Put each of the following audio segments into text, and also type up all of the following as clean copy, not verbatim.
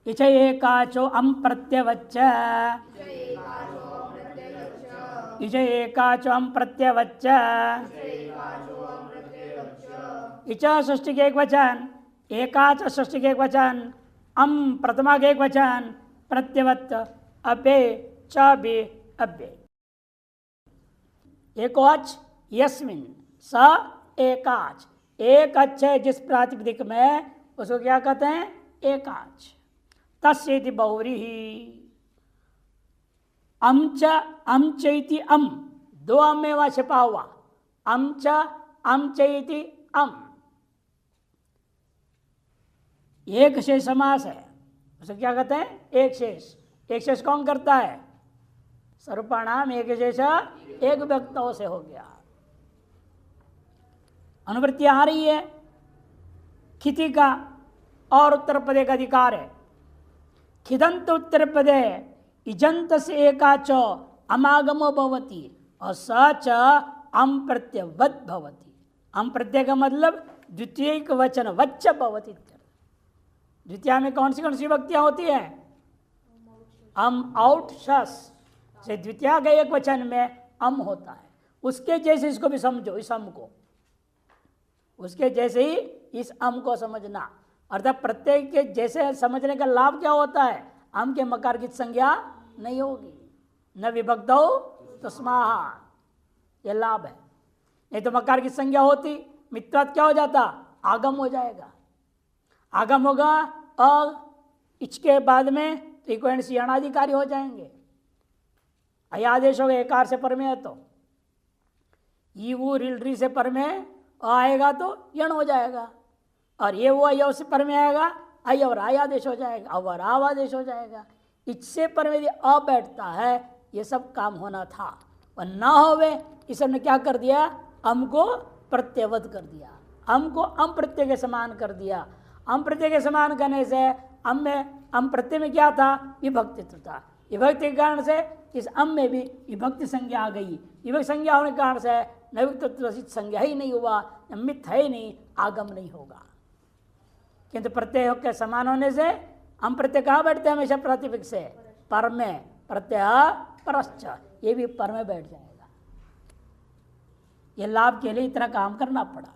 Etch एकाचो अम प्रत्यवच्च, etch एकाचो अम प्रत्यवच्च, etch षष्ठी के एक वचन, एकाच षष्ठी के एक वचन, अम प्रथमा के एक वचन, प्रत्यवत अबे च बे अव्यय। एकोच यस्मिन स एकाच, एक अच्छे जिस प्रातिपदिक में उसको क्या कहते हैं? एकाच। तस्येति बहुव्रीहि। अम च अम चैति अम, दो अम में वहां छिपा हुआ, अम च अम चैति अम, एक शेष समास है, उसे क्या कहते हैं? एक शेष। एक शेष कौन करता है? सर्वनाम एक शेष एक व्यक्तों से हो गया। अनुवृत्ति आ रही है, खिति का और उत्तर पदे का अधिकार है। खिदंत उत्तर पदे इजंत से एकाचो अमागमो भवति और सच अम प्रत्यवत भवति। अम प्रत्यय का मतलब द्वितीय वचन वच्च भवति। द्वितीय में कौन सी विभक्तियां होती है? अम आउट शस से द्वितीय के एक वचन में अम होता है। उसके जैसे इसको भी समझो, इस अम को, उसके जैसे ही इस अम को समझना। अर्थात प्रत्यय के जैसे समझने का लाभ क्या होता है? अम के मकार की संज्ञा नहीं होगी, न विभक्तो तस्माहा, यह लाभ है। नहीं तो मकार की संज्ञा होती, मित्रात क्या हो जाता? आगम हो जाएगा। आगम होगा और इसके बाद में त्रिकोण से अनाधिकारी हो जाएंगे। अयादेश होगा एकार से पर में है तो, ईवू रिलरी से पर में आएगा तो यण हो जाएगा, और ये वो अयव से पर में आएगा अय और आयादेश हो जाएगा, अवर आवादेश हो जाएगा। इससे पर में यदि अ बैठता है, ये सब काम होना था और ना होवे, इस ने क्या कर दिया? अम को प्रत्यवत कर दिया, अम को अम प्रत्यय के समान कर दिया। अम प्रत्यय के समान करने से अम में, अम प्रत्यय में क्या था? विभक्तित्व था। विभक्ति के कारण से इस अम में भी विभक्ति संज्ञा आ गई। विभक्ति संज्ञा होने के कारण से नवित्व संज्ञा ही नहीं हुआ, मिथ है ही नहीं, आगम नहीं होगा। किंतु प्रत्यय के समान होने से हम प्रत्यय कहाँ बैठते हैं? हमेशा प्रातिपदिक से पर में, प्रत्यय परश्च, ये भी पर में बैठ जाएगा। ये लाभ के लिए इतना काम करना पड़ा।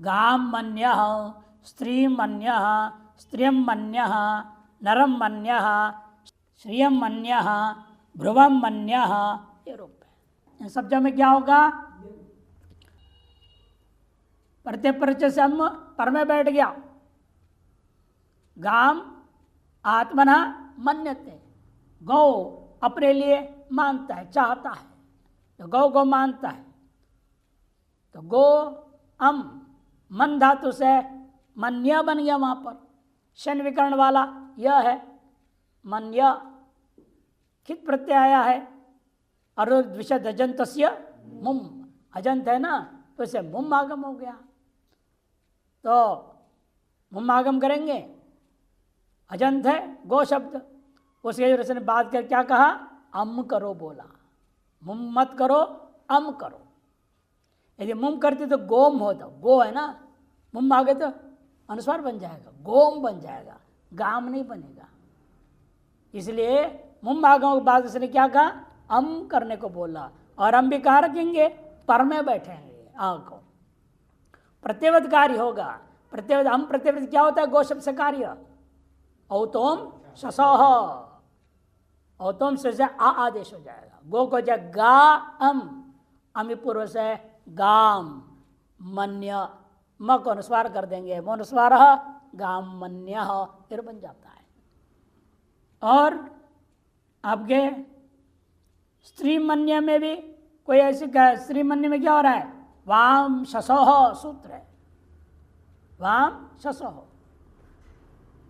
गाम मन्य, स्त्री मन्य, स्त्रियम मन्य, नरम मन्य, श्रियम मन्य, ध्रुवम मन्य, ये रूप है। इन सब में क्या होगा? प्रत्यय परिचय से हम पर में बैठ गया। गाम आत्मना मन्यते, गौ अपने लिए मानता है, चाहता है, तो गौ को मानता है। तो गो अम मन धातु से मन्य बन गया, वहां पर शन विकर्ण वाला यह है मन्य, खित प्रत्यय आया है। और द्विषद अजंत मुम, अजंत है ना, तो इसे मुम आगम हो गया। तो मुम आगम करेंगे, अजंत है गो शब्द, उसके वजह से बात कर क्या कहा? अम करो बोला, मुम मत करो, अम करो। यदि मुम करते तो गोम होता, गो है ना, मुम आगे तो अनुस्वार बन जाएगा, गोम बन जाएगा, गाम नहीं बनेगा। इसलिए मुम आगम के बाद उसने क्या कहा? अम करने को बोला। और हम भी कहाँ रखेंगे? पर में बैठेंगे। को प्रत्यवत कार्य होगा। प्रत्यवत, हम प्रत्यवत क्या होता है? गो शब्द से कार्य, औतोम शसोह, औतोम से आ आदेश हो जाएगा। गो को जाए गा अम, अमी पूर्व से गाम मन्य, म को अनुस्वार कर देंगे, मोनुस्वार गाम मन्य, फिर बन जाता है। और आपके स्त्री मन्य में भी कोई ऐसी, स्त्री मन्य में क्या हो रहा है? वाम शसोह सूत्र है, वाम शसोह,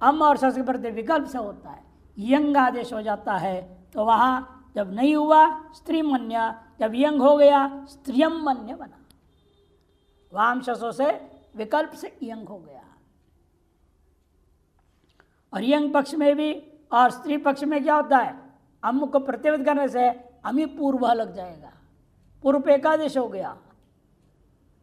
अम और शस के प्रति विकल्प से होता है, यंग आदेश हो जाता है। तो वहां जब नहीं हुआ स्त्री मन्य, जब यंग हो गया स्त्रियम मन्य बना, वाम शसों से विकल्प से यंग हो गया। और यंग पक्ष में भी और स्त्री पक्ष में क्या होता है? अम को प्रत्यवत करने से अमी पूर्व लग जाएगा, पूर्व पे एकादेश हो गया।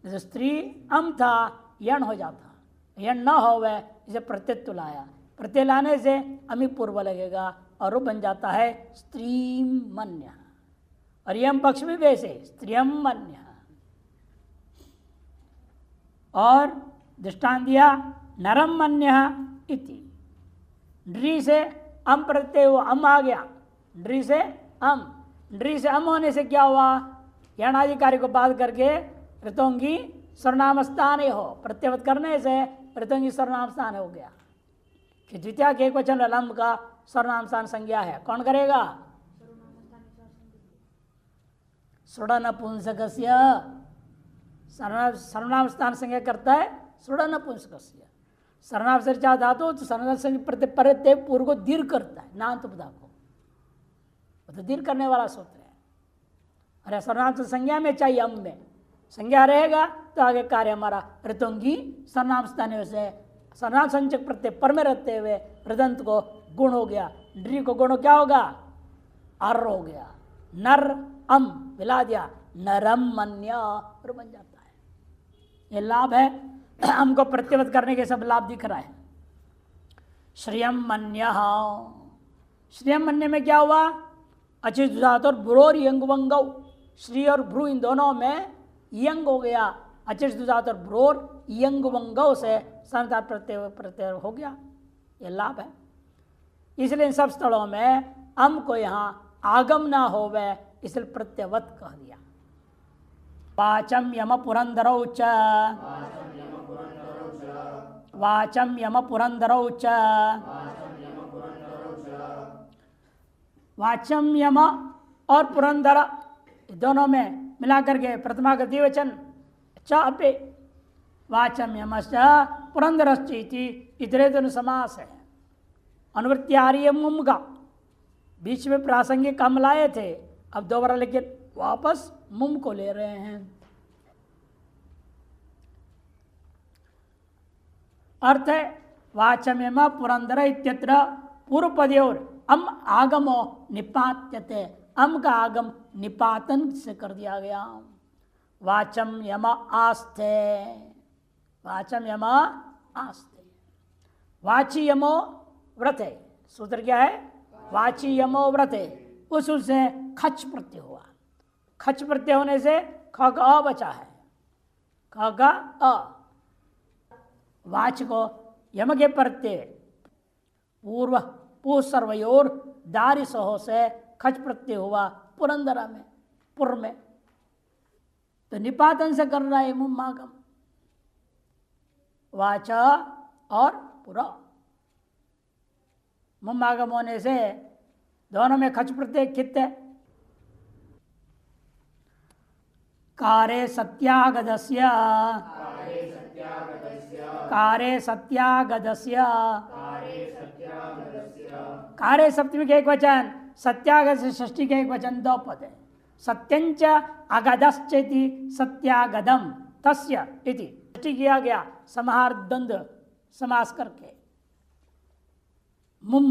जैसे स्त्री अम था, यण हो जाता, यण न हो वह इसे प्रत्यत्व लाया, प्रत्यय लाने से अमी पूर्व लगेगा और वो बन जाता है स्त्रीमन्य। और यम पक्ष भी वैसे स्त्रियमन्य। और दृष्टांत दिया नरमन्य इति। ड्री से अम प्रत्यय हुआ, अम आ गया, ड्री से अम। ड्री से अम होने से क्या हुआ, यणाधिकारी को बाध करके ऋतोंगी सर्वनाम स्थान हो, प्रत्यवत करने से ऋतोंगी सर्वनाम स्थान हो गया। कि द्वितीय के एक वचन लंब का सर्वनाम स्थान संज्ञा है, कौन करेगा? सुड़नपुंसकस्य सर्वनाम स्थान संज्ञा करता है सुड़नपुंसकस्य। सर्वनाम से चाह धातु तो सर्वनाम प्रत्यय पूर्व को दीर्घ करता है, नान्त उपधा को, तो दीर्घ करने वाला सूत्र है। अरे सर्वनाम से संज्ञा में चाहिए, अम में संज्ञा रहेगा तो आगे कार्य हमारा ऋतुंगी सर्वनाम स्थान से सर्वनाम संचक प्रत्यय पर में रहते हुए ऋदंत को गुण हो गया, ड्री को गुण क्या होगा? अर हो गया। नर अम मिला दिया, नरम मन्य और बन जाता है। ये लाभ है, हमको प्रत्यवत करने के सब लाभ दिख रहा है। श्रियम मन्य, श्रियम मन्य में क्या हुआ? अचित धात और ब्रोर यंग वंगौ, श्री और भ्रू इन दोनों में यंग हो गया। अचित धात और ब्रोर यंग वंगौ से संता प्रत्यय हो गया। ये लाभ है। इसलिए इन सब स्थलों में अम को यहाँ आगम ना होवे, इसलिए प्रत्यवत कह दिया। वाचम यम पुरंदरौ च, वाचम यम पुरंदरौ च, वाचम यम और पुरंदर दोनों में मिलाकर के प्रथमा का द्विवचन च अपे, वाचम यमश्च पुरंदरश्चेति इतरेतन समास है। अनुवृत्ति आ रही है मुम का, बीच में प्रासंगिक कम लाए थे, अब दोबारा लेकिन वापस मुम को ले रहे हैं। अर्थ है वाचम्यम पुरंदर इत्यत्र पूर्व पदयोर अम आगमो निपात्यते, अम का आगम निपातन से कर दिया गया। वाचम यम आस्थे, वाचम यम आस्थे, वाची यमो व्रत है। सूत्र क्या है? वाची यमो व्रत है। उस से खच प्रत्यय हुआ, खच प्रत्यय होने से ख का अ बचा है, ख का अ। वाच को यम के प्रत्यय पूर्व पू सर्वयोर दारी सहो से खच प्रत्यय हुआ पुरंदरा में, पुर में, तो निपातन से कर रहा है मुम्मागम। वाच और पुरा मुम्मागम होने से दोनों में खच प्रत्यय कित है। कारे सत्यागदस्य, कारे सत्यागदस्य, कारे सप्तमी के एक वचन, सत्यागत से षष्ठी के एक वचन, दो पद है। सत्यंच अगदश्चेति सत्यागदम तस्य इति षष्ठी किया गया समाहार द्वंद्व समास करके। मुम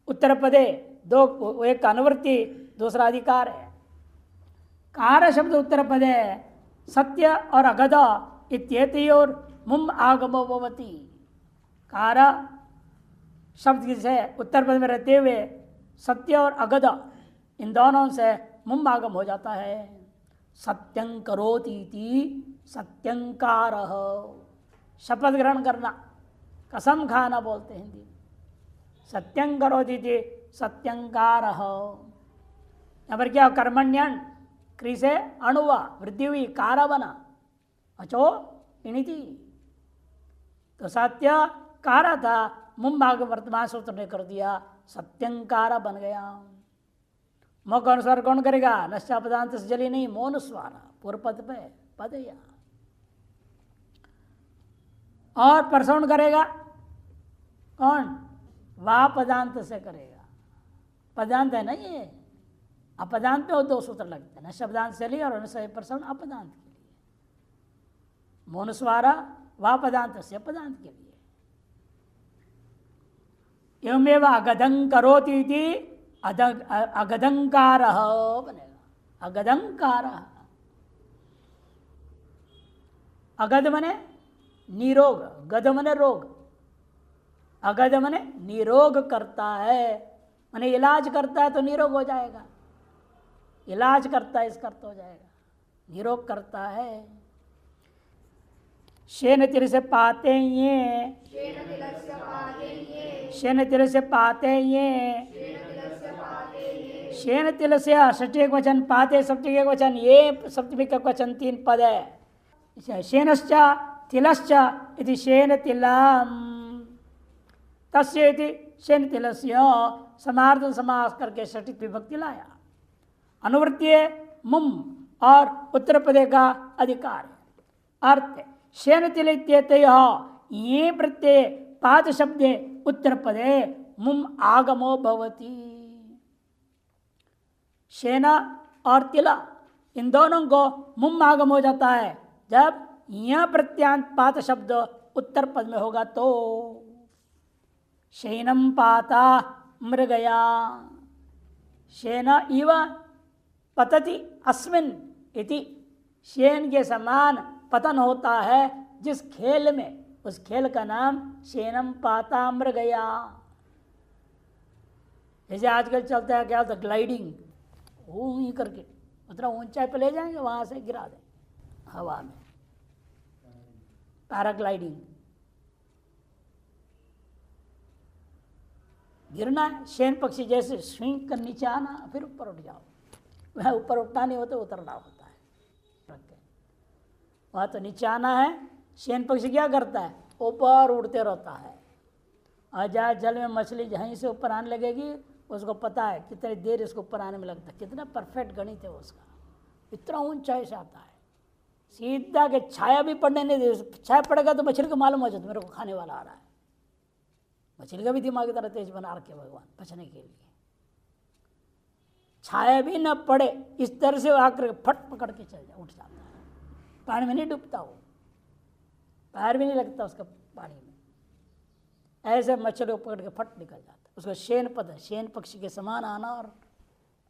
उत्तर पदे दो, एक अनुवृत्ति दूसरा अधिकार है। कार शब्द उत्तर पदे सत्य और अगध इत्येतयोर मुम आगमो भवति। कार शब्द से उत्तर पद में रहते हुए सत्य और अगध इन दोनों से मुम आगम हो जाता है। सत्यं करोति सत्यंकार, शपथ ग्रहण करना, कसम खाना बोलते हैं हिंदी। सत्यं करोति सत्यंकार, यहाँ पर क्या? कर्मण्यन क्री से अणुवा वृद्धि हुई, कार बना, अचो इणिति, तो सत्य कार था, मुम भाग वर्तमान सूत्र ने कर दिया, सत्यंकार बन गया। मुख अनुस्वार कौन करेगा? नश्चा पदांत से जली नहीं, मौन स्वर पूर्व पद पे पदया। और परसौन करेगा कौन? वा पदांत से करेगा, पदांत है ना ये, अपदांत में दो सूत्र लगते हैं, न शब्दांत से लिए और परसौन अपदांत के लिए। मौन स्वारा वा पदांत से अपदांत के लिए। एवमेव अगदं करोति इति अगदंकार बनेगा, अगदंकार। अगद मने निरोग, गद मने रोग, अगध माने निरोग करता है, माने इलाज करता है तो निरोग हो जाएगा, इलाज करता है इसका अर्थ हो जाएगा, निरोग करता है। शेन तिर से पाते ये, शेन तिल से पाते ये, शेन तिल से षष्ठी एक वचन, पाते सप्तमी एक वचन, ये सप्तमी का वचन 3 पद है। शेनश्च तिलश्च इति शेन तिलम, तस्य इति शेन तिलस्य समार्थ समास करके षष्ठी विभक्ति लाया। अनुवृत्ति मुम और उत्तर पदे का अधिकार है। अर्थ शेन तिल ये प्रत्यय पाद शब्दे उत्तर पदे मुम आगमो भवति। शेना और तिला इन दोनों को मुम आगम हो जाता है जब यह प्रत्यांत पात शब्द उत्तर पद में होगा तो। शैनम पाता मृगया, शेना इव पतति अस्मिन इति, शेन के समान पतन होता है जिस खेल में, उस खेल का नाम शेनम पाता मृगया। जैसे आजकल चलता है क्या होता है, ग्लाइडिंग, ऊँ करके मतलब ऊंचाई पे ले जाएंगे, वहां से गिरा दें हवा में, पैराग्लाइडिंग। गिरना है शेन पक्षी जैसे स्विंग कर नीचे आना, फिर ऊपर उठ जाओ, वह ऊपर उठना नहीं होता, उतरना होता है। वहाँ तो नीचे आना है। शेन पक्षी क्या करता है, ऊपर उड़ते रहता है, और जहाँ जल में मछली जहीं से ऊपर आने लगेगी उसको पता है कितनी देर इसको ऊपर आने में लगता है, कितना परफेक्ट गणित है उसका, इतना ऊंचाई से आता है सीधा के छाया भी पड़ने नहीं दे। छाया पड़ेगा तो मछली को मालूम हो जाता मेरे को खाने वाला आ रहा है। मछली का भी दिमाग इतना तेज बना रखे भगवान बचने के लिए, छाया भी न पड़े इस तरह से आकर फट पकड़ के चल जाए, उठ जाता है, पानी में नहीं डूबता, वो पैर भी नहीं लगता उसका पानी में, ऐसे मछली को पकड़ के फट निकल जाता है। उसको शेन पद है, शेन पक्षी के समान आना और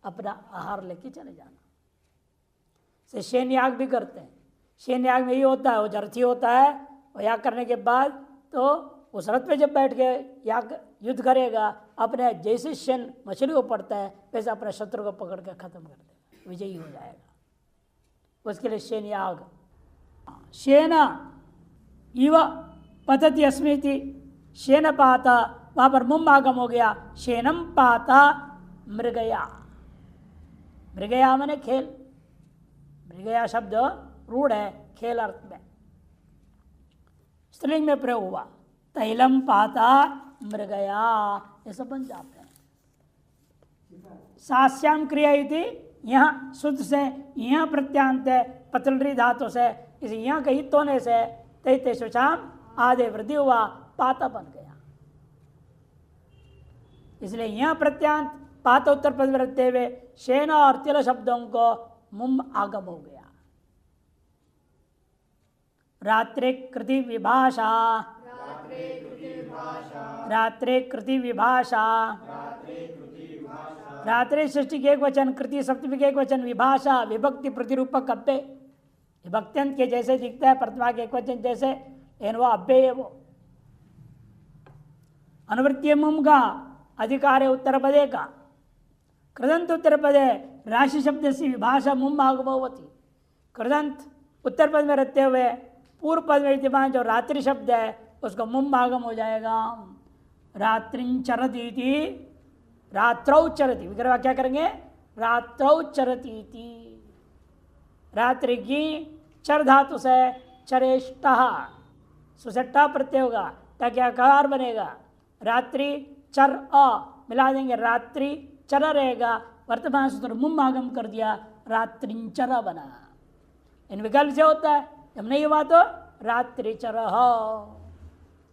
अपना आहार लेके चले जाना। से शेन याग भी करते हैं। शेन याग में ये होता है, वो जरथी होता है, और याग करने के बाद तो उस रथ पे जब बैठ के याग युद्ध करेगा, अपने जैसे शेन मछली को पड़ता है वैसे अपने शत्रु को पकड़ के खत्म कर देगा, विजयी हो जाएगा। उसके लिए शेन याग। शेना इव पतति अस्मिति, शेन पाता, वहां पर मुम आगम हो गया। शेनम पाता मृगया, मृगया मैंने खेल, मृगया शब्द रूढ़ है खेल अर्थ में, स्त्रीलिंग में प्रयोग हुआ। तैलम पाता मृगया ये सब बन जाते हैं। सास्याम क्रिया इति, यहाँ शुद्ध से यहाँ प्रत्यांत है पतलरी धातु से, इस यहाँ के हित होने से तैते शुचाम आधे वृद्धि हुआ, पाता बन गया। इसलिए यहाँ प्रत्यांत पाता उत्तर पद में रखते हुए शेन और तिल शब्दों को मुम आगम हो गया। रात्रे कृति विभाषा, रात्रे कृति विभाषा, रात्रि सृष्टि के एक वचन, कृति सप्तमी के एक वचन, विभाषा विभक्ति प्रतिरूपक अव्यय, विभक्त्यंत के जैसे दिखता है प्रथमा के एक वचन जैसे, लेकिन वो अव्यय है। वो अनुवृत्ति मुम का अधिकार है उत्तर पदे का। कृदंत उत्तर पदे राशि शब्द से विभाषा मुम आगमवती, कृदंत उत्तर पद में रहते हुए पूर्व पद में विद्यमान जो रात्रि शब्द है उसको मुम आगम हो जाएगा। रात्रिंचरती, रात्रौ चरती, विग्रह क्या करेंगे, रात्रौ चरती, रात्रि की चर धातु से चरेष्ट सुसट्टा प्रत्यय होगा ताकि आकार बनेगा। रात्रि चर अ मिला देंगे, रात्रि चर रहेगा, वर्तमान सूत्र मुम आगम कर दिया, रात्रिंचर बना। इन विकल्प से होता है, जब नहीं हुआ तो रात्रिचर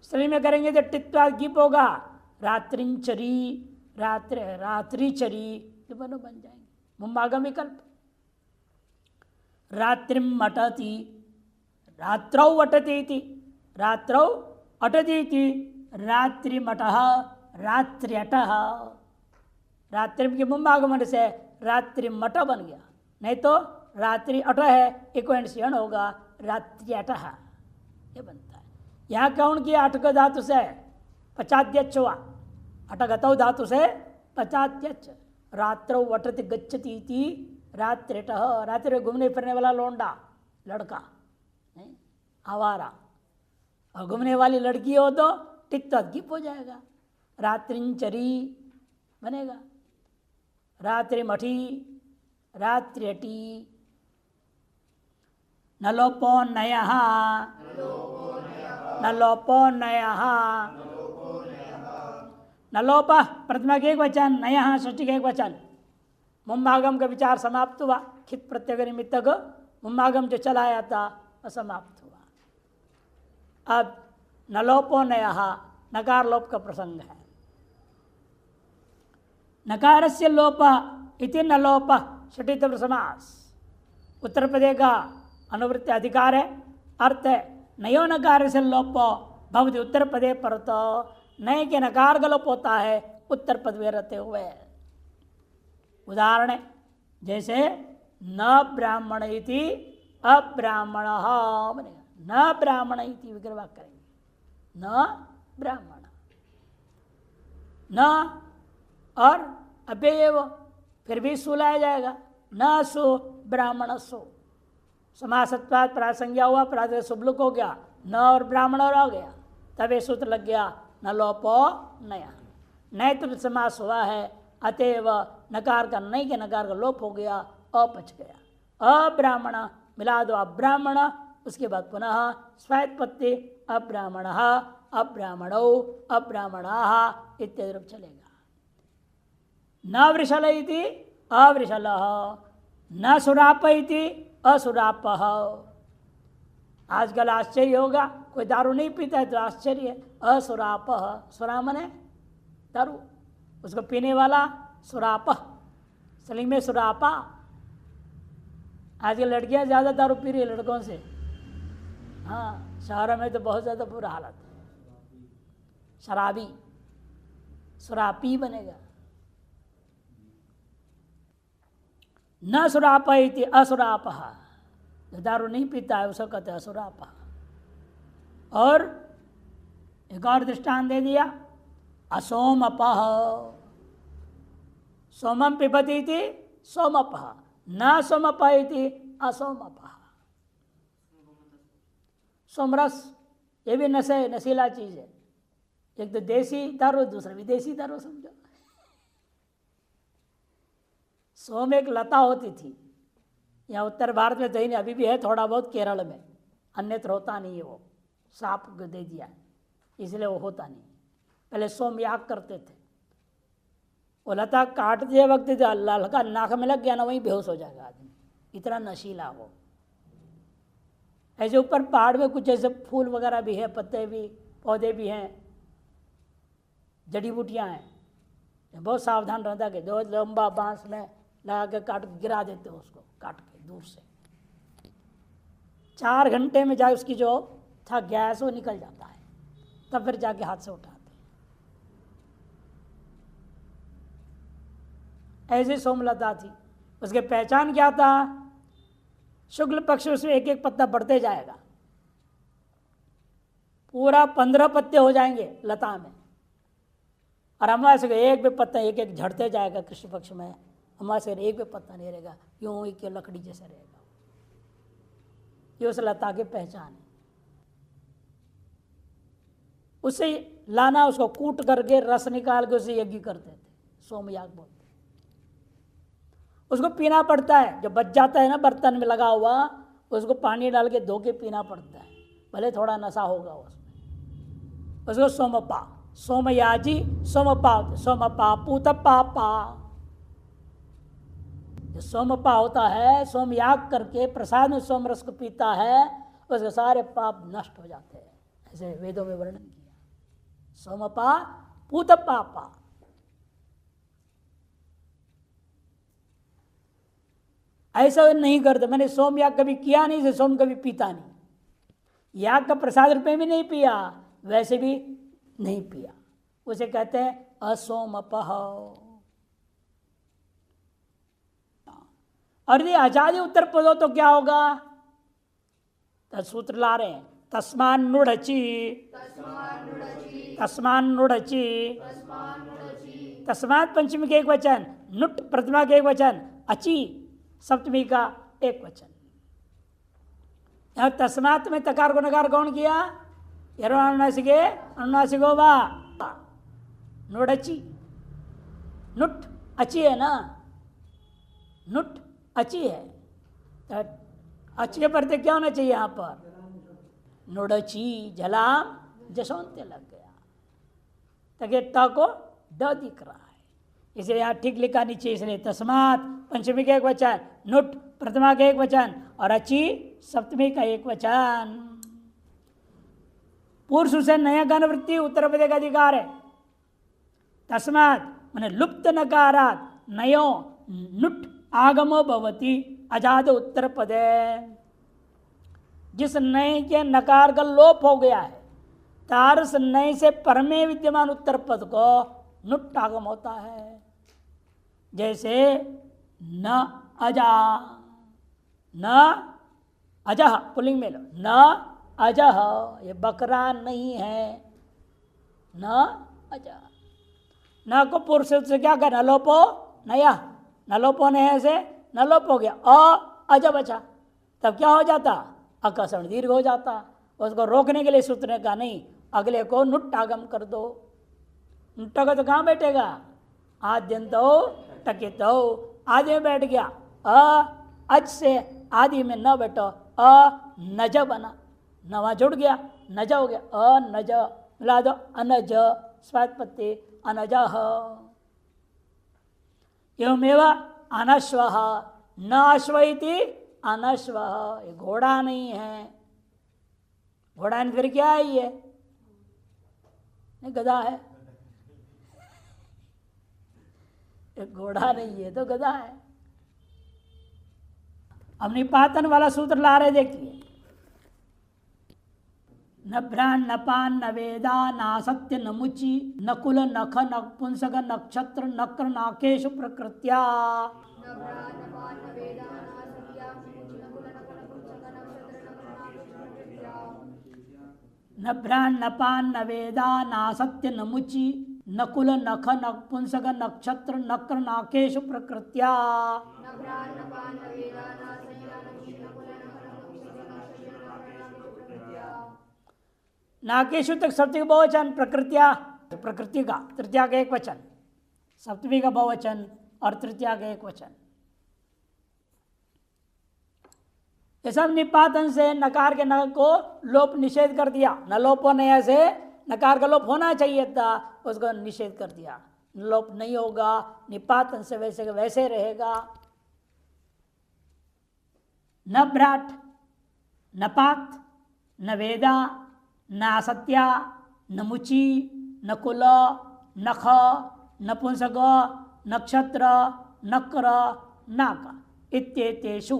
स्त्री में करेंगे तो टित्वा गिप होगा, रात्रिंचरी, रात्रिचरी ये दोनों बन जाएंगे मुम आगम विकल्प। रात्रिम अटति, रात्रौ अटति, रात्रौ अटति, रात्रिमटः, रात्र्यटः, रात्रि के मुम आगमन से रात्रिमट बन गया, नहीं तो रात्रि अट है इक्वेंट होगा, रात्र्यटः ये बनता है। यहाँ कौन किया अट का धातु से, पचाद्यच हुआ, अटगतौ धातु से पचाद्यच। रात्रौ वटति गच्छति इति रात्रिटः, रात्रि में घूमने फिरने वाला लोंडा, लड़का नहीं, आवारा। और घूमने वाली लड़की हो तो टिक तो गिप हो जाएगा, रात्रिंचरी बनेगा, रात्रि मठी, रात्रि अटी। न लोपो नयः, न लोपो नयः, न लोप प्रथमा के एक वचन, नयः षष्ठी का एक वचन। मुम्भागम का विचार समाप्त हुआ, खित प्रत्यय निमित्त को मुम्भागम जो चलाया था वह समाप्त हुआ। अब न लोपो नयः, नकार लोप का प्रसंग है। नकार से लोप इति न लोप षष्ठी तृतीय समास, उत्तर प्रदेश का अनुवृत्ति अधिकार है। अर्थ है नयो नकार से लोप भवति उत्तर प्रदेश पर, तो नए के नकार का लोप होता है उत्तर पद में रहते हुए। उदाहरण है जैसे न ब्राह्मण इति अब्राह्मण बनेगा, न ब्राह्मण इति विग्रह वाक्य करेंगे, न ब्राह्मण, न और अव्यय फिर भी सु लाया जाएगा, न सु ब्राह्मण सु। समासत्वाद प्रासंज्ञा हुआ, प्रातिपदिक शुभलुक हो गया, न और ब्राह्मण और आ गया, तब ये सूत्र लग गया न लोपो नया। नए तो समास हुआ है, अतएव नकार का नई के नकार का लोप हो गया, अपच गया। अब्राह्मण मिला दो अब्राह्मण, उसके बाद पुनः स्वायत्पत्ति अब्राह्मण, अब्राह्मणौ, अब्राह्मणाः इत्यादि रूप चलेगा। न वृषल इति अवृषलः, न सुराप इति असुरापः। आजकल आश्चर्य होगा, कोई दारू नहीं पीता है तो आश्चर्य है। असुरापः, सुरा मने दारू, उसको पीने वाला सुरापः, सलिंग में सुरापा। आजकल लड़कियां ज्यादा दारू पी रही है लड़कों से। हाँ, शहरों में तो बहुत ज्यादा बुरा हालत है। शराबी, सुरापी बनेगा। न सुराप इति असुरापः, जो दारू नहीं पीता है उसको कहते हैं असुरापः। और एक और दृष्टांत दे दिया, असोमपः, सोमम पिबति इति सोमपः, न सोमपः इति असोमपः। सोमरस ये भी नशीला चीज है। एक तो देसी दारू, दूसरा विदेशी दारू समझो। सोम एक लता होती थी, यहाँ उत्तर भारत में तो ही नहीं, अभी भी है थोड़ा बहुत केरल में, अन्यत्र होता नहीं है। वो सांप को दे दिया इसलिए वो होता नहीं। पहले सोम याग करते थे, वो लता काटते वक्त हल्का नाक में लग गया ना, वहीं बेहोश हो जाएगा आदमी, इतना नशीला वो। ऐसे ऊपर पहाड़ में कुछ ऐसे फूल वगैरह भी है, पत्ते भी, पौधे भी हैं, जड़ी बूटियाँ हैं, बहुत सावधान रहता कि दो लंबा बांस में लगा के काट गिरा देते हो उसको, काट के दूर से। 4 घंटे में जाए उसकी जो था गैस वो निकल जाता है, तब फिर जाके हाथ से उठाते। ऐसी सोमलता थी। उसके पहचान क्या था? शुक्ल पक्ष उसमें एक एक पत्ता बढ़ते जाएगा, पूरा 15 पत्ते हो जाएंगे लता में, और अमावस्या को एक भी पत्ता एक एक झड़ते जाएगा। कृष्ण पक्ष में अमावस्या एक भी पत्ता नहीं रहेगा, यूं ही क्यों लकड़ी जैसे रहेगा। ये उस लता की पहचान है। उसे लाना, उसको कूट करके रस निकाल के उसे यज्ञ करते थे, सोमयाग बोलते। उसको पीना पड़ता है, जो बच जाता है ना बर्तन में लगा हुआ, उसको पानी डाल के धो के पीना पड़ता है, भले थोड़ा नशा होगा उसमें। उसको सोमपा, सोमयाजी सोमपा, सोमपा पूतपापा। जो सोमपा होता है, सोमयाग करके प्रसाद में सोमरस को पीता है, उसके सारे पाप नष्ट हो जाते हैं। ऐसे वेदों में वर्णन किया। सोमपा पूतपापा। ऐसा नहीं करते। मैंने सोम याग कभी किया नहीं, से सोम कभी पीता नहीं। याग का प्रसाद रूप में भी नहीं पिया, वैसे भी नहीं पिया। उसे कहते हैं असोमपः। और यदि अजादि उत्तर पद हो तो क्या होगा? तो सूत्र ला रहे हैं, तस्मान् नुडचि तस्मान नुड़ची, तस्मात पंचमी का एक वचन, नुट प्रथमा का एक वचन, अची सप्तमी का एक वचन। यहां तस्मात में तकार को नकार कौन किया? अनुनासिके अनुनासिको वा, नुड़ची, नुट अची है ना, नुट अची है, तो अच के प्रत्यय क्या होना चाहिए यहां पर? नुड़ची जलाम जसोंते लग गया, तके ट को ड दिख रहा है, इसे यहां ठीक लिखा नीचे, इसलिए तस्मात पंचमी का एक वचन, नुट प्रथमा का एक वचन और अची सप्तमी का एक वचन। पुरुष से नया गणवृत्ति उत्तर पदे का अधिकार है। तस्मात मैंने लुप्त नकारात नयो नुट आगमो भवति अजाद उत्तर पदे, जिस नए के नकार का लोप हो गया है तारस नए से परमे विद्यमान उत्तर पद को नुट आगम होता है। जैसे न अजा, न अजह पुल्लिंग में लो, न अजह, ये बकरा नहीं है, न अजह। न को पुरुष से क्या कर, नलोपो नया, नलोपो नया से नलोप हो गया, अज बचा, तब क्या हो जाता? अकसरण दीर्घ हो जाता। उसको रोकने के लिए सूत्र ने कहा नहीं, अगले को नुट आगम कर दो। नुट का तो कहाँ बैठेगा? आद्यंत हो टकित हो, आदि में बैठ गया, अज से आदि में न बैठो, नज बना, नवा जुड़ गया, नज हो गया, अनज मिला दो, अनज स्वात्पत्ति अनज। एवमेव अनश्व, न अश्व इति अनश्व, ये घोड़ा नहीं है। घोड़ा फिर क्या है? ये गधा है, ये घोड़ा नहीं है तो गधा है। अब निपातन वाला सूत्र ला रहे, देखिए, न भ्राण न पान न वेदा न सत्य न मुचि न कुल नख न पुंसक नक्षत्र नक्र नाकेशु प्रकृत्या। न भ्राण न पान न वेदा न सत्य न मुचि न कुल नख न पुंसक नक्षत्र नक्र नाकेशु प्रकृत्या। नाकेशु तक सप्तमी का बहुवचन, प्रकृत्या प्रकृति का तृतीया का एक वचन, सप्तमी का बहुवचन और तृतीया का एक वचन। ये सब निपातन से नकार के न को लोप निषेध कर दिया। न लोपो नया से नकार का लोप होना चाहिए था, उसको निषेध कर दिया। लोप नहीं होगा, निपातन से वैसे वैसे रहेगा। न भ्राट न पात न वेदा न असत्या न मुचि न कुल नख नपुंसक नक्षत्र नक्र नाक इत्येतेषु,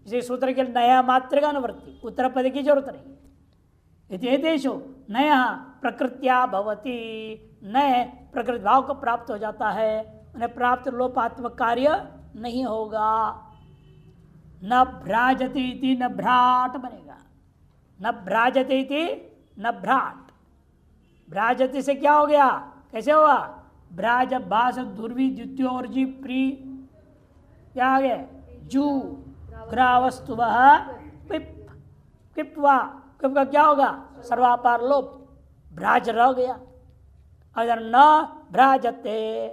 इसे सूत्र के नया मात्र का अनुवृत्ति उत्तर पद की जरूरत नहीं। इत्येतेषु नया प्रकृत्या भवति, नए प्रकृति भाव को प्राप्त हो जाता है, उन्हें प्राप्त लोपात्मक कार्य नहीं होगा। न भ्राजति इति न भ्राट बनेगा, न भ्राजति इति न भ्राट। भ्राजति से क्या हो गया? कैसे हुआ? भ्राज भाष ध्रुवी द्वितीय और जी प्री क्या आ गया? जू ग्रावस्तु पिप पिपवा, पिप का क्या होगा? सर्वापार लोप, भ्राज रह गया। अगर न भ्राजते,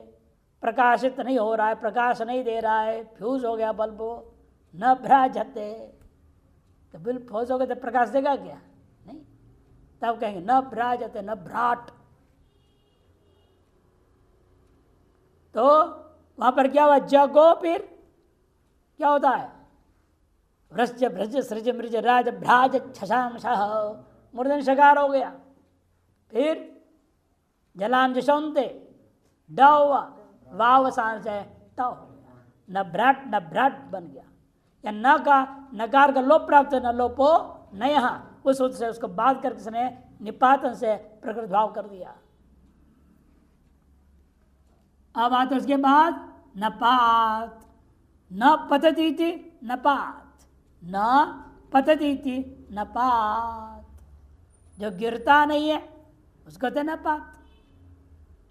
प्रकाशित नहीं हो रहा है, प्रकाश नहीं दे रहा है, फ्यूज हो गया बल्ब, न भ्राजते, तो बिल फ्यूज हो गया तो प्रकाश देगा क्या? नहीं। तब कहेंगे न भ्राजते न भ्राट। तो वहां पर क्या हुआ? ज को फिर क्या होता है? व्रज भ्रज सृज मृज राज भ्राज छशाम शाह, मूर्धन शकार हो गया। फिर जलाम जशोंते ड हुआ, वाव सांस है ट हो गया, न भ्राट न भ्राट बन गया। या न का नकार का लोप प्राप्त है, न लोपो न यहाँ, उस सूत्र से उसको बात करके उसने निपातन से प्रकृत भाव कर दिया। अब आते उसके बाद नपात, न पतती थी नपात, न पतती थी नपात, जो गिरता नहीं है उसको तो नपात।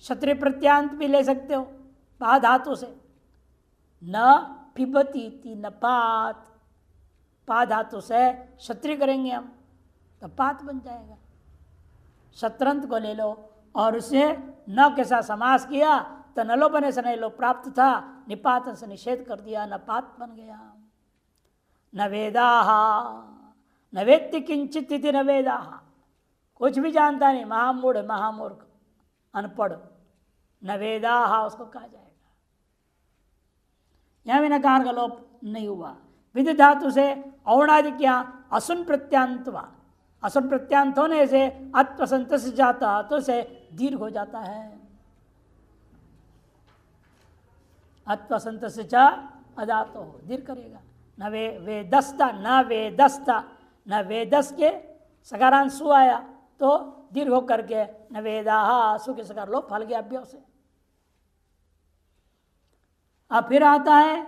क्षत्रिय प्रत्यांत भी ले सकते हो पा धातु से। न पिबती थी न पात, पा धातु से क्षत्रिय करेंगे हम तो पात बन जाएगा। शत्रंत को ले लो और उसे न के साथ समास किया तो नलोपने से नलो प्राप्त था, निपातन से निषेध कर दिया, नपात बन गया। न वेदाः न वेत्ति किंचित इति न वेदाः, कुछ भी जानता नहीं, महामूढ़ महामूर्ख अनपढ़, न वेदाः उसको कहा जाएगा। यहां भी नकार का लोप नहीं हुआ। विधि धातु से औणादिक्या असुन प्रत्यांत हुआ, असुन प्रत्यांत होने से अत्वसंत से जाता तो से दीर्घ हो जाता है। अत्वसंत से चा अदातो दीर्घ करेगा। न वेदस्ता न वेदस्ता, न वेदस के सकारांत सु आया तो दीर्घ होकर के न वेदाः सु के सकार लोप फल गया अभ्यास से। अब फिर आता है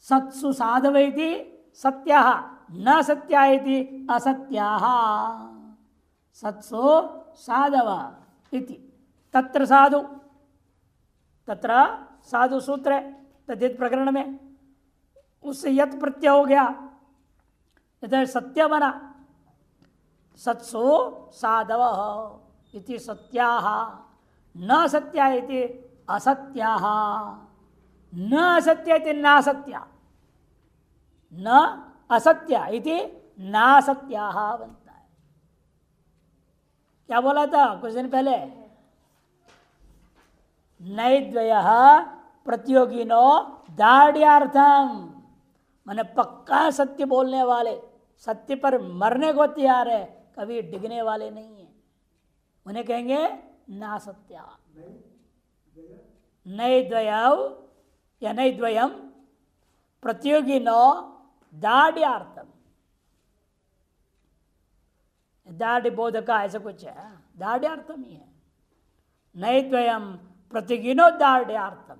सत्सु साधवैति सत्याः न सत्यायति असत्याः। सत्सु साधव इति तत्र साधु, तत्र साधु सूत्र है तद्धित प्रकरण में, उससे यत प्रत्यय हो गया, इधर सत्य बना। सत्सु साधव इति सत्याः न सत्या इति असत्याः, न असत्य इति नासत्या, न असत्य इति नासत्याः बनता है। क्या बोला था कुछ दिन पहले? नैद्वयः प्रतियोगिनो दाढ़्यार्थम, माने पक्का सत्य बोलने वाले, सत्य पर मरने को तैयार है, कभी डिगने वाले नहीं है, उन्हें कहेंगे नासत्या। नैद्वयौ या नैद्वयम प्रतियोगिनो दाढ़्यार्थम, दाढ़ बोधका ऐसा कुछ है, दाढ़्यार्थम ही है। नैद्वयम प्रतियोगिनो दाढ़्यार्थम,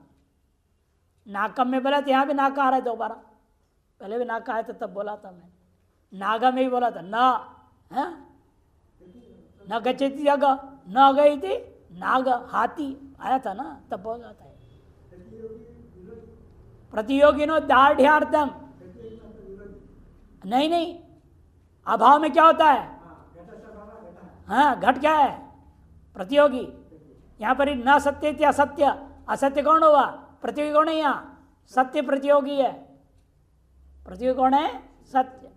नाकम में बोला था, यहाँ भी नाका आ रहा है दोबारा, पहले भी नाका आया था तब बोला था मैं, नागा में भी बोला था ना है, न गच्छति जग न गई थी नाग, हाथी आया था ना तब बोला था। प्रतियोगिनो दाढ़्यार्थम, नहीं नहीं, अभाव में क्या होता है? हाँ घट क्या है? प्रतियोगी। यहाँ पर न सत्य थी असत्य, असत्य कौन हुआ? प्रतियोगी कौन है? यहाँ सत्य प्रतियोगी है, प्रतियोगी कौन है? सत्य।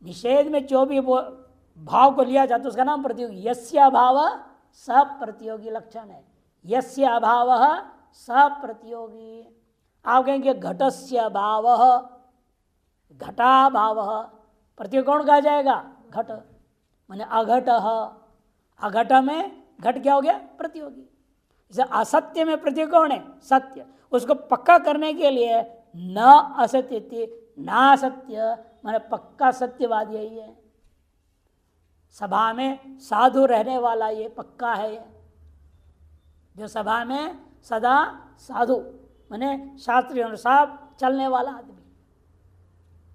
निषेध में जो भी भाव को लिया जाता है उसका नाम प्रतियोगी। यस्य अभाव स प्रतियोगी लक्षण है, यस्य अभाव स प्रतियोगी। आप कहेंगे घटस्य अभाव, घटा भाव, प्रतियोगी कौन कहा जाएगा? घट, माने अघट, अघट में घट क्या हो गया? प्रतियोगी। जैसे असत्य में प्रतियोगी कौन है? सत्य। उसको पक्का करने के लिए न असत्य ना सत्य, माने पक्का सत्यवाद यही है। सभा में साधु रहने वाला ये पक्का है, ये जो सभा में सदा साधु माने शास्त्रीय अनुसार चलने वाला आदमी,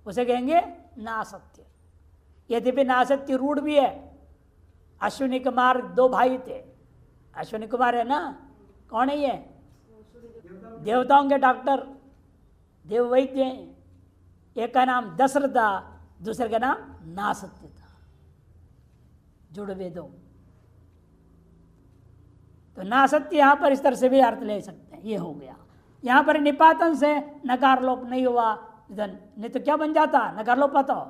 उसे कहेंगे नासत्य। यद्यपि नासत्य रूढ़ भी है। अश्विनी कुमार दो भाई थे, अश्विनी कुमार है ना, कौन है ये? देवताओं के डॉक्टर, देव वैद्य हैं। एक का नाम दशरथ था, दूसरे का नाम नासत्य था, जुड़ वेदों। तो नासत्य यहां पर इस तरह से भी अर्थ ले सकते हैं। ये हो गया। यहां पर निपातन से नकार लोप नहीं हुआ, नहीं तो क्या बन जाता? नकार लोप आता हो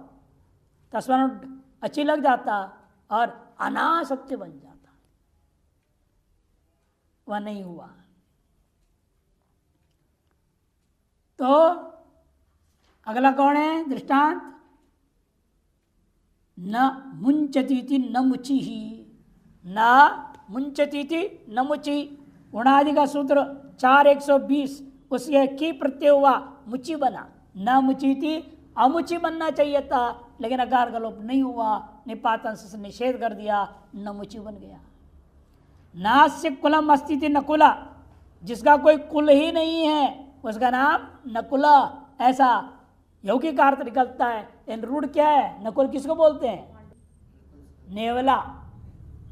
तस्वनुट अच्छी लग जाता और अनासत्य बन जाता, वह नहीं हुआ। तो अगला कौन है दृष्टांत? न मुंचती थी न मुची ही, न मुंचती थी न मुची। उणादि का सूत्र 4:120, उसके की प्रत्यय हुआ, मुची बना। न मुची थी अमुची बनना चाहिए था, लेकिन अकार का लोप नहीं हुआ, निपातन से निषेध कर दिया, न मुची बन गया। नास्य कुलम अस्तिति नकुला, जिसका कोई कुल ही नहीं है उसका नाम नकुला, ऐसा यौगिक अर्थ निकलता है। इन रूढ़ क्या है? नकुल किसको बोलते हैं? नेवला,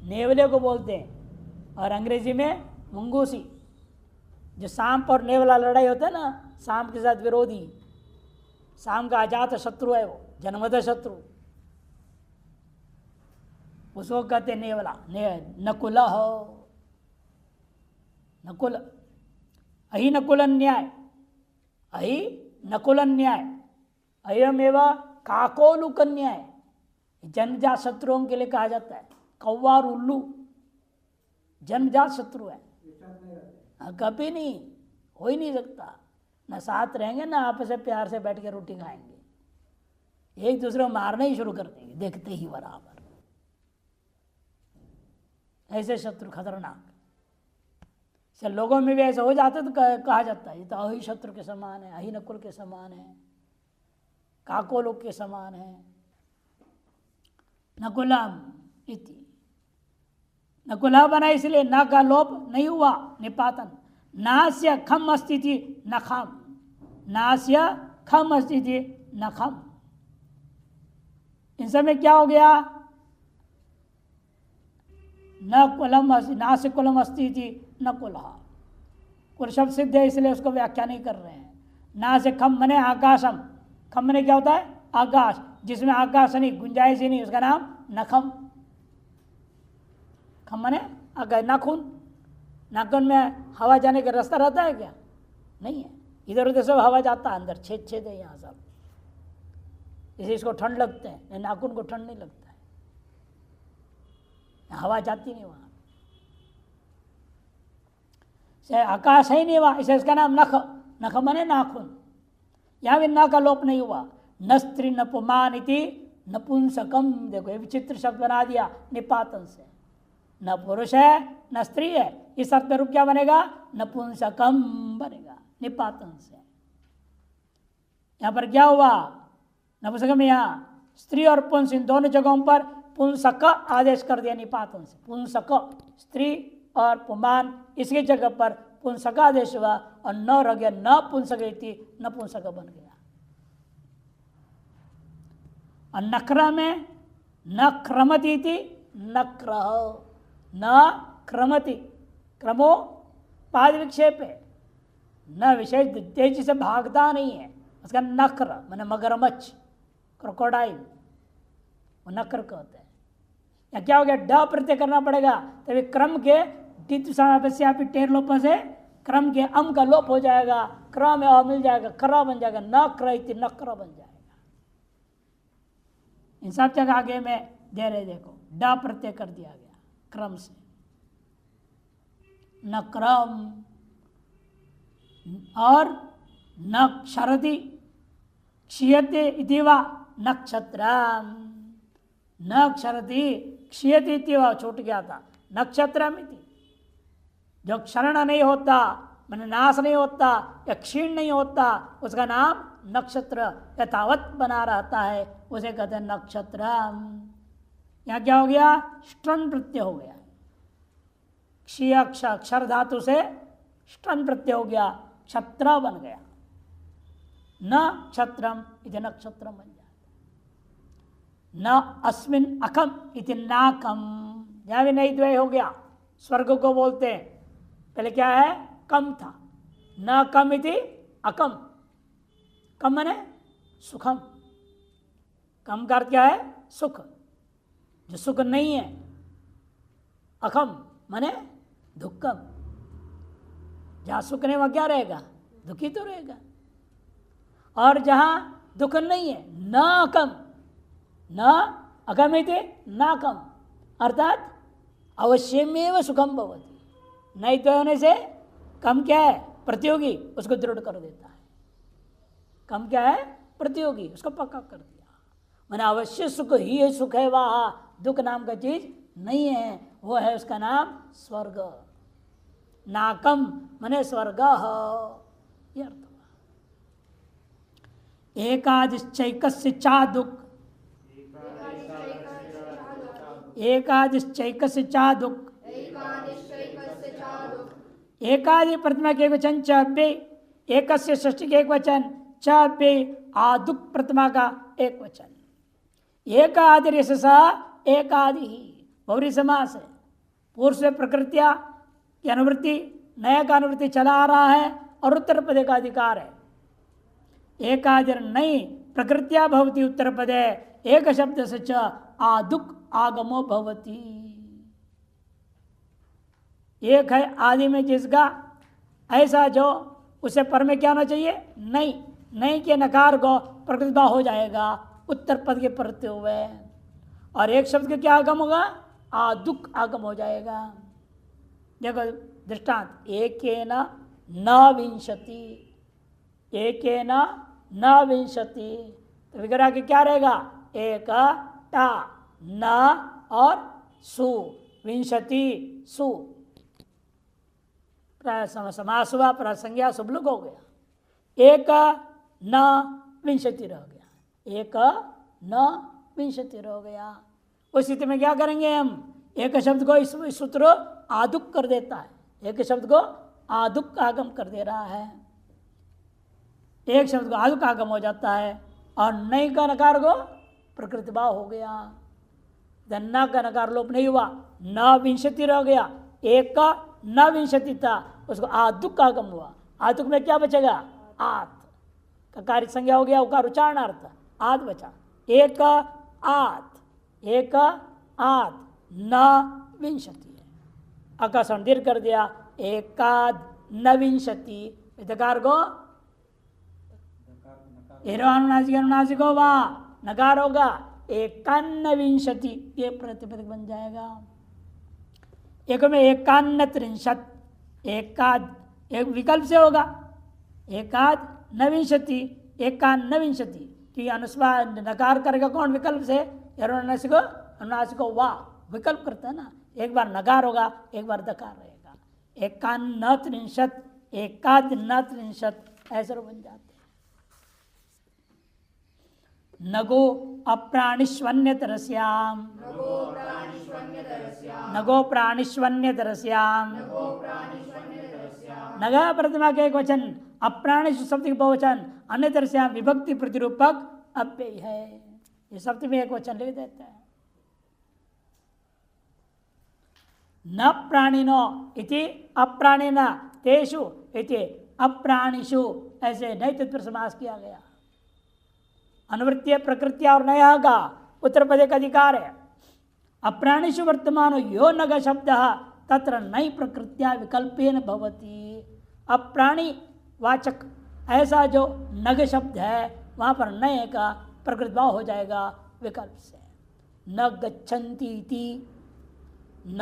नेवले को बोलते हैं। और अंग्रेजी में मुंगूसी, जो सांप और नेवला लड़ाई होता है ना, सांप के साथ विरोधी, सांप का अजात शत्रु है वो, जन्मतः शत्रु, उसको कहते नेवला। नकुल हो, नकुल, अहि नकुल न्याय, अहि नकुल न्याय, अयमेव काकोलुक न्याय, जन्मजात शत्रुओं के लिए कहा जाता है। कौवा और उल्लू जन्मजात शत्रु है, कभी नहीं, हो ही नहीं सकता, ना साथ रहेंगे ना आपस में प्यार से बैठ के रोटी खाएंगे, एक दूसरे को मारना ही शुरू कर देंगे देखते ही बराबर। ऐसे शत्रु खतरनाक, से लोगों में भी ऐसा हो जाता तो कहा जाता है ये तो अहि शत्रु के समान है, अहि नकुल के समान है, काकोलोक के समान है। नकुलम इति, नकुला बना इसलिए न का लोप नहीं हुआ, निपातन। नास्य खम अस्तिथि न खम, नास्य खम अस्तिथि न खम, इन सब में क्या हो गया? न कुलम, नास्य कुलम अस्तिथि न कुलहा, कुल शब्द सिद्ध है इसलिए उसको व्याख्या नहीं कर रहे हैं। ना से खम मने आकाशम, खम मने क्या होता है? आकाश, जिसमें आकाश नहीं, गुंजाइश ही नहीं, उसका नाम नखम। खम मने आकाश, नाखून, नाखून में हवा जाने का रास्ता रहता है क्या? नहीं है, इधर उधर सब हवा जाता है, अंदर छेद छेद है यहाँ सब, इसे इसको ठंड लगते हैं, नाखून को ठंड नहीं लगता है, हवा जाती नहीं वहाँ, आकाश है ही नहीं वहाँ, इसे इसका नाम नख, नख मने नाखून। यहाँ भी न का लोप नहीं हुआ। न स्त्री न पुमान इति नपुंसकम, देखो ये विचित्र शब्द बना दिया निपातन से, न पुरुष है न स्त्री है, इस अर्थ में रूप क्या बनेगा? नपुंसकम बनेगा निपातन से। यहाँ पर क्या हुआ? नपुंसक में यहाँ स्त्री और पुंस इन दोनों जगहों पर पुंसक आदेश कर दिया निपातन से। पुंसक स्त्री और पुमान, इसकी जगह पर पुंसक आदेश हुआ और न रह गया न पुंसक नपुंसक बन गया। और नक्र में न क्रमति थी, नक्र, न क्रमति, क्रमो पाद विक्षेप है, न विशेष तेजी से भागता नहीं है, उसका नक्र मैंने मगरमच्छ, क्रोकोडाइल, वो नक्र कहते हैं। या क्या हो गया? ड प्रत्यय करना पड़ेगा, तभी क्रम के द्वितीय टेर लोप से क्रम के अम का लोप हो जाएगा, क्र में अ मिल जाएगा, क्र बन जाएगा, न क्र इति नक्र बन जाएगा। इन सब जगह आगे में दे रहे, देखो ड प्रत्यय कर दिया गया क्रम से, न क्रम और न क्षरति क्षीयते इति वा नक्षत्रम, न क्षरति क्षीयते इति वा छूट गया था, नक्षत्रम इति, जो क्षरण नहीं होता मैंने नाश नहीं होता या क्षीण नहीं होता, उसका नाम नक्षत्र यथावत बना रहता है, उसे कहते हैं नक्षत्र। यहाँ क्या हो गया? स्टन प्रत्यय हो गया, क्षीय अक्षर धातु से स्टन प्रत्यय हो गया, क्षत्र बन गया, न क्षत्रम इति नक्षत्रम बन जाता, न अस्मिन अकम इति नाकम, यहाँ भी नहीं द्वय हो गया। स्वर्ग को बोलते हैं, पहले क्या है? कम था, न कम इति अकम, कम मने सुखम, कम का अर्थ क्या है? सुख, जो सुख नहीं है। अखम मने दुखम, जहाँ सुख नहीं वहाँ क्या रहेगा? दुखी तो रहेगा। और जहाँ दुख नहीं है, न अकम, न अकम इति न कम, अर्थात अवश्यमेव सुखम भवति, नहीं तो होने से कम क्या है? प्रतियोगी, उसको दृढ़ कर देता है। कम क्या है? प्रतियोगी, उसको पक्का कर दिया। मैंने अवश्य सुख ही सुख है, वहाँ दुख नाम का चीज नहीं है, वो है उसका नाम स्वर्ग। नाकम मने स्वर्ग, ये अर्थ हुआ। एकादिश्चैकस्य चादुक्, एकादिश्चैकस्य चादुक्, एकादि प्रतिमा के एक वचन च अव्यय, एकस्य षष्ठी के एक वचन च अव्यय, आदुक प्रतिमा का एक वचन। एकादि रससा एकादि ही बहुरी समास है, पूर्व से प्रकृत्या की अनुवृत्ति, नया का अनुवृत्ति चला आ रहा है और उत्तर पदे का अधिकार है। एकादिर नई प्रकृत्या भवती उत्तर पदे एक शब्द से च आदुक आगमो भवती। एक है आदि में जिसका, ऐसा जो उसे पर में क्या होना चाहिए, नहीं, नहीं के नकार को प्रकृतिभाव हो जाएगा उत्तर पद के परते हुए, और एक शब्द के क्या आगम होगा, आदुक आगम हो जाएगा। देखो दृष्टांत, एकेन न विंशति, एकेन न विंशति, तो विग्रह के क्या रहेगा, एक टा न और सु, विंशति सु, समास हुआ, प्रसंज्ञा सुबलुक हो गया। एक न विंशति रह गया, एक न विंशति रह गया। उस स्थिति में क्या करेंगे हम, एक शब्द को इस सूत्र आदुक कर देता है, एक शब्द को आदुक आगम कर दे रहा है, एक शब्द को आदुक आगम हो जाता है, और नई का नकार को प्रकृतिभाव हो गया। न का नकार लोप नहीं हुआ, न विंशति रह गया, एक का न विंशति था, उसको आदुक आगम हुआ। आदुक में क्या बचेगा, आत का कार्य संज्ञा हो गया, उकार उच्चारणार्थ आद बचा। एक आत, एक आत न विंशति, आकाशन दीर्घ कर दिया, एकाद न विंशति, इधकार को अनुनासिक अनुनासिक होगा, नकार होगा, एकान्न विंशति, ये प्रतिपदिक बन जाएगा। एक में एकान्न त्रिंशत, एकाद एक विकल्प से होगा, एकाद नविंशति, एकान्न विंशति, कि अनुस्वार नकार करेगा कौन, विकल्प से, अनुनासिक अनुनासिक वाह विकल्प करता है ना, एक बार नकार होगा, एक बार दकार रहेगा। एकान्न त्रिंशत, एकाद न त्रिंशत, ऐसे बन जाते हैं। नगो अप्राणिष्वन्यतरस्याम, नगो प्राणिष्वन्यतरस्याम, नगा प्रतिमा के एक वचन, अप्राणिश शब्द के बहुवचन, अन्यतरस्याम विभक्ति प्रतिरूपक अव्यय है, ये शब्द में एक वचन लिख देते हैं। न प्राणिनो इति अप्राणिना तेषु इति अप्राणिषु, ऐसे नए तत्पर समास किया गया। अनुवृत्तीय प्रकृतिया और नया का उत्तर पदे का अधिकार है। अप्राणिषु वर्तमान यो नग शब्द तत्र नई प्रकृतिया विकल्पेन भवति। अप्राणी वाचक ऐसा जो नग शब्द है वहाँ पर नए का प्रकृतिभाव हो जाएगा विकल्प से। न गच्छन्ति इति, न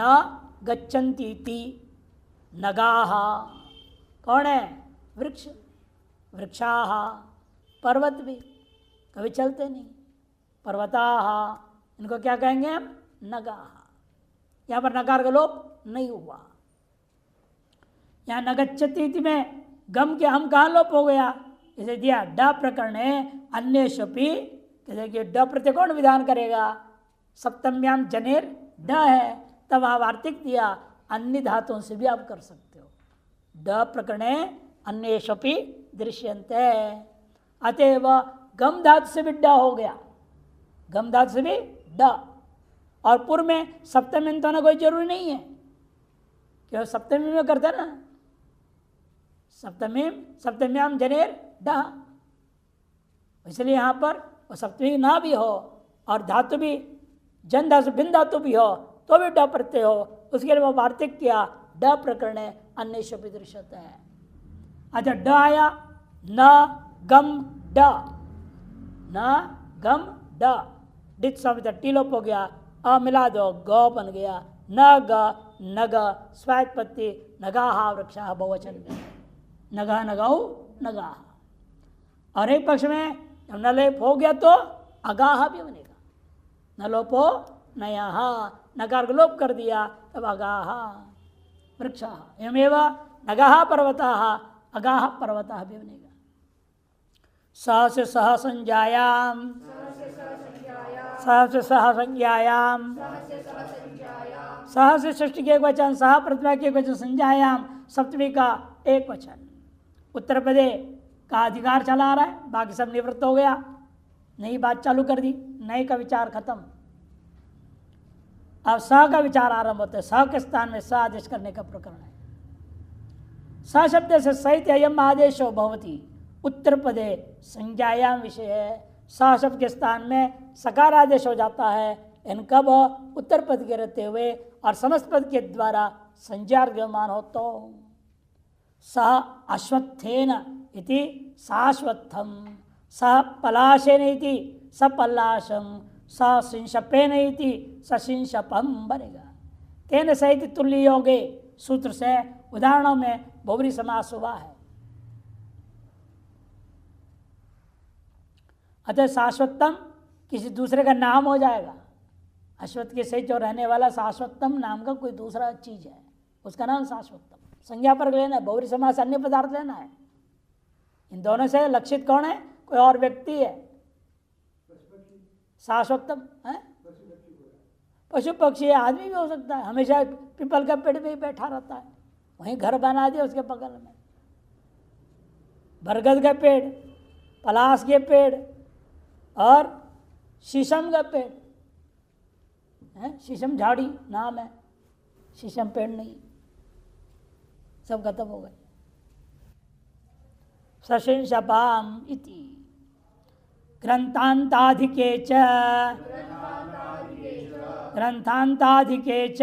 गच्छन्ति इति, नगाः कौन है, वृक्ष, वृक्षाः, पर्वत भी कभी चलते नहीं, पर्वताः, इनको क्या कहेंगे हम, नगाः। यहाँ पर नकार का लोप नहीं हुआ। यहाँ नगच्छति में गम के हम कहाँ लोप हो गया, इसे दिया ड प्रकरण अन्य शपी, कि ड प्रत्यय कौन विधान करेगा, सप्तम्याम जनेर ड है, तब आप वार्तिक दिया, अन्य धातुओं से भी आप कर सकते हो। ड प्रकरण अन्य शपी दृश्यन्ते, अतएव गम धातु से भी ड हो गया, गम धातु से भी ड, और पूर्व में सप्तमी तो होना कोई जरूरी नहीं है, क्यों सप्तमी में करता ना, सप्तमी सप्तम्याम जनेर ड, इसलिए यहाँ पर वो सप्तमी ना भी हो और धातु भी जन धातु भिन्न धातु भी हो तो भी ड प्रत्यय हो, उसके लिए वो वार्तिक किया ड प्रकरण अन्य शपी दृश्यते है। अच्छा ड आया, न गम ड, न गम ड, डित स्वामित टीलोप हो गया, अ मिला दो ग बन गया, न ग नग स्वात्पत्ति, नगाहा वृक्षा बहुवचन, नगा नगाऊ नगाह। और एक पक्ष में न लेप हो गया तो अगाह भी बनेगा, न लोपो नया, नकार को लोप कर दिया तब अगाह वृक्षा, एवमेव नगाह पर्वताः अगाह पर्वताः भी बनेगा। सह से सह संज्ञायाम, सह से सह संज्ञायाम, सह से षष्ठी के एक वचन, सह प्रतिमा के एक वचन, संज्ञायाम सप्तमी का एक वचन। उत्तर पदे का अधिकार चला आ रहा है, बाकी सब निवृत्त हो गया, नई बात चालू कर दी, नए का विचार खत्म। अब स का विचार आरंभ होता है, स के स्थान में स आदेश करने का प्रकरण है। स शब्द से सहित अयम आदेशो भवति उत्तर पदे संज्ञायाम विषय है। स शब्द के स्थान में सकार आदेश हो जाता है, इन कब उत्तर पद के रहते हुए और समस्त पद के द्वारा संज्ञार्गमान हो तो सह अश्वत्थेन इति साश्वत्थम, सह पलाशेन इति सपलाशम, सिंशपेन इति ससिंशपम बनेगा। तेन सहित तुल्य योगे सूत्र से उदाहरणों में बहुब्री समास हुआ है। अतः शाश्वतम किसी दूसरे का नाम हो जाएगा। अश्वत्थ के सहित जो रहने वाला शाश्वतम नाम का कोई दूसरा चीज है, उसका नाम शाश्वतम। संज्ञा पर लेना है, बहुब्री समास अन्य पदार्थ लेना है। इन दोनों से लक्षित कौन है? कोई और व्यक्ति है। शाश्वतम है पशु पक्षी, आदमी भी हो सकता है। हमेशा पीपल का पेड़ में ही बैठा रहता है, वहीं घर बना दिया उसके बगल में। बरगद का पेड़, पलाश के पेड़ और शीशम का पेड़ है। शीशम झाड़ी नाम है, शीशम पेड़ नहीं। सब खत्म हो गए। सशिंशपाम इति ग्रंथांताधिके च, ग्रंथांताधिके च,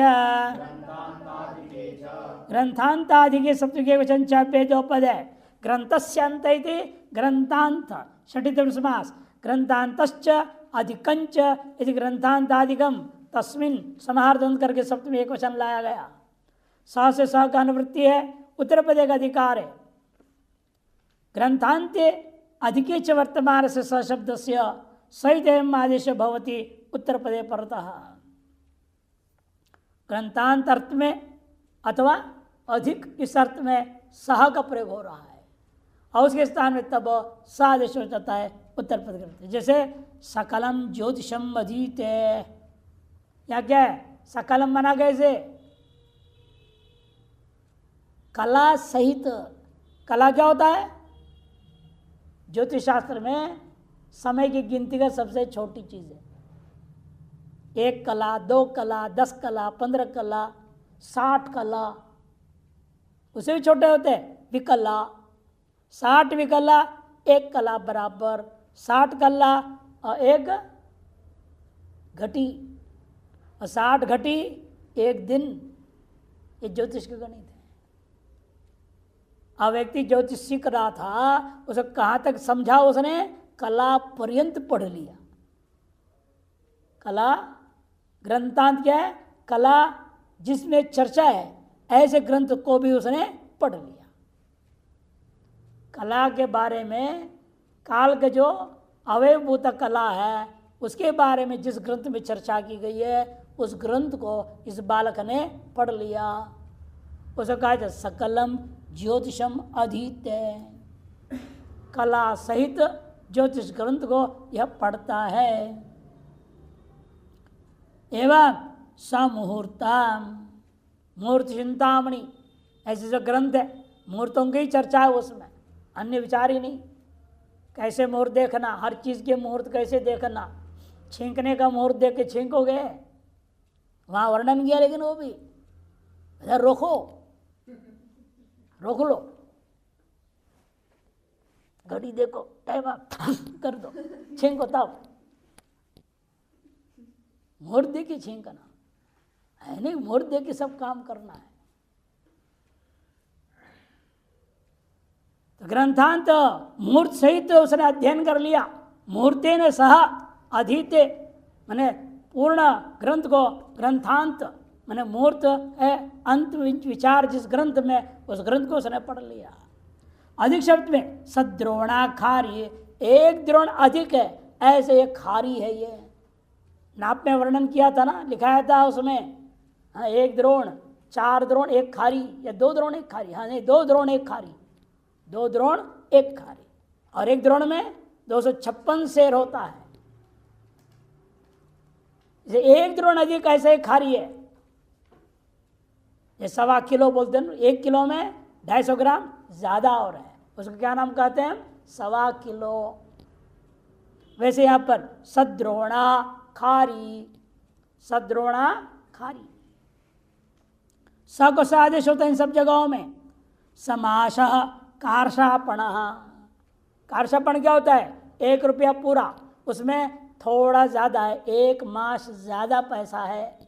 ग्रंथांताधिके सप्तके वचन च पे दो पद है। ग्रंथस्यंत इति ग्रंथांत षठित समास, ग्रंथांतश्च अधिकंच इति ग्रंथांताधिकम तस्मिन् समाहारदंत करके सप्तमी एक वचन लाया गया। स से स का अनुवृत्ति है, उत्तर पदे का अधिकार है। ग्रंथांते अधिके च वर्तमान से स शब्द से सहित एवं आदेश भवति उत्तर पदे परतः। ग्रंथांत अर्थ में अथवा अधिक इस अर्थ में सह का प्रयोग हो रहा है और उसके स्थान में तब स आदेश हो जाता है उत्तर पद करते। जैसे सकलम ज्योतिषम अधीते, या क्या है? सकलम बना कैसे? कला सहित। कला क्या होता है? ज्योतिष शास्त्र में समय की गिनती का सबसे छोटी चीज है। 1 कला, 2 कला, 10 कला, 15 कला, 60 कला, उसे भी छोटे होते हैं विकला। 60 विकला 1 कला बराबर 60 कला और 1 घटी, और 60 घटी 1 दिन। ये ज्योतिष के गणित है। अब व्यक्ति ज्योतिष सीख रहा था, उसे कहाँ तक समझा उसने? कला पर्यंत पढ़ लिया। कला ग्रंथांत क्या है? कला जिसमें चर्चा है, ऐसे ग्रंथ को भी उसने पढ़ लिया। कला के बारे में, काल के जो अवयवभूत कला है उसके बारे में जिस ग्रंथ में चर्चा की गई है, उस ग्रंथ को इस बालक ने पढ़ लिया। उसे कहा जाए सकलम ज्योतिषम अधीत, कला सहित ज्योतिष ग्रंथ को यह पढ़ता है। एवं समुहूर्ता मुहूर्त चिंतामणि, ऐसे जो ग्रंथ है मुहूर्तों की चर्चा है उसमें, अन्य विचार ही नहीं। कैसे मुहूर्त देखना, हर चीज के मुहूर्त कैसे देखना। छींकने का मुहूर्त देख के छींकोगे, वहां वर्णन किया, लेकिन वो भी इधर रोको, रोक लो। घड़ी देखो, टाइम कर दो, छींको तब। मुहूर्त देख के छींकना है नहीं, मुहूर्त देख के सब काम करना है। तो ग्रंथांत मुहूर्त सहित तो उसने अध्ययन कर लिया। मुहूर्ते ने सह अधीते, माने पूर्ण ग्रंथ को ग्रंथांत माने मुहूर्त है, अंत विचार जिस ग्रंथ में, उस ग्रंथ को उसने पढ़ लिया। अधिक शब्द में सद्रोणा खारी, एक द्रोण अधिक है, ऐसे एक खारी है। ये नाप में वर्णन किया था ना, लिखाया था उसमें। हाँ, 1 द्रोण, 4 द्रोण 1 खारी, या 2 द्रोण 1 खारी। हाँ नहीं, 2 द्रोण 1 खारी, 2 द्रोण 1 खारी। और 1 द्रोण में 256 सेर होता है। जैसे 1 द्रोण अधिक ऐसे खारी है। ये 1.25 किलो बोलते हैं, 1 किलो में 250 ग्राम ज्यादा और है, उसको क्या नाम कहते हैं? 1.25 किलो। वैसे यहां पर सद्रोणा खारी, सद्रोणा खारी, स को स आदेश होता है इन सब जगहों में। समाशः कार्षापणः। कार्षापण क्या होता है? 1 रुपया पूरा, उसमें थोड़ा ज़्यादा है, 1 मास ज़्यादा पैसा है।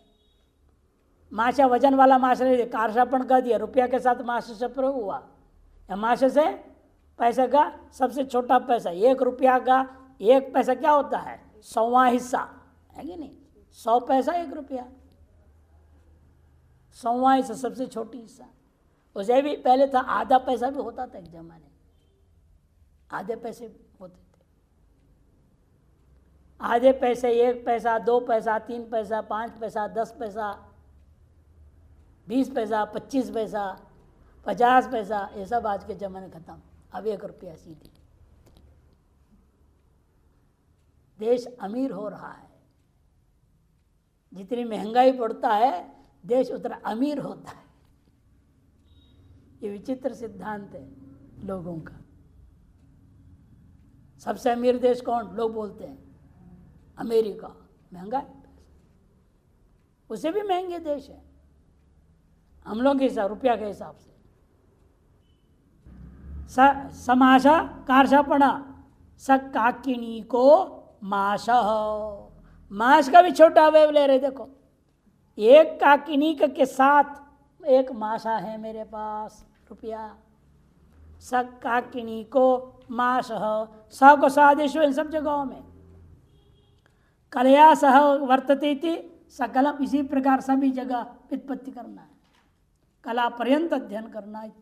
मास या वजन वाला मास नहीं, कार्षापण कर दिया, रुपया के साथ मास से प्रयोग हुआ। या मास से पैसे का सबसे छोटा पैसा, 1 रुपया का 1 पैसा क्या होता है? 100वां हिस्सा है कि नहीं? 100 पैसा 1 रुपया, 100वां हिस्सा सबसे छोटी हिस्सा। उसे भी पहले था, आधा पैसा भी होता था एक जमाने, आधे पैसे होते थे। आधे पैसे, 1 पैसा, 2 पैसा, 3 पैसा, 5 पैसा, 10 पैसा, 20 पैसा, 25 पैसा, 50 पैसा, ये सब आज के जमाने खत्म। अब 1 रुपया सीधी। देश अमीर हो रहा है, जितनी महंगाई बढ़ता है देश उतना अमीर होता है। ये विचित्र सिद्धांत है लोगों का। सबसे अमीर देश कौन? लोग बोलते हैं अमेरिका, महंगा है, उसे भी महंगे देश है हम लोग के हिसाब, रुपया के हिसाब से। समाशा कार्षापणा, स काकिनी को माश। माश का भी छोटा अवयव ले रहे, देखो 1 काकिनी के साथ 1 माशा है मेरे पास, रुपया। स काकिनी को माश, स को सादेश इन सब जगहों में। कलया सह वर्तते थी, सकलम, इसी प्रकार सभी जगह व्युत्पत्ति करना है, कला पर्यंत अध्ययन करना है।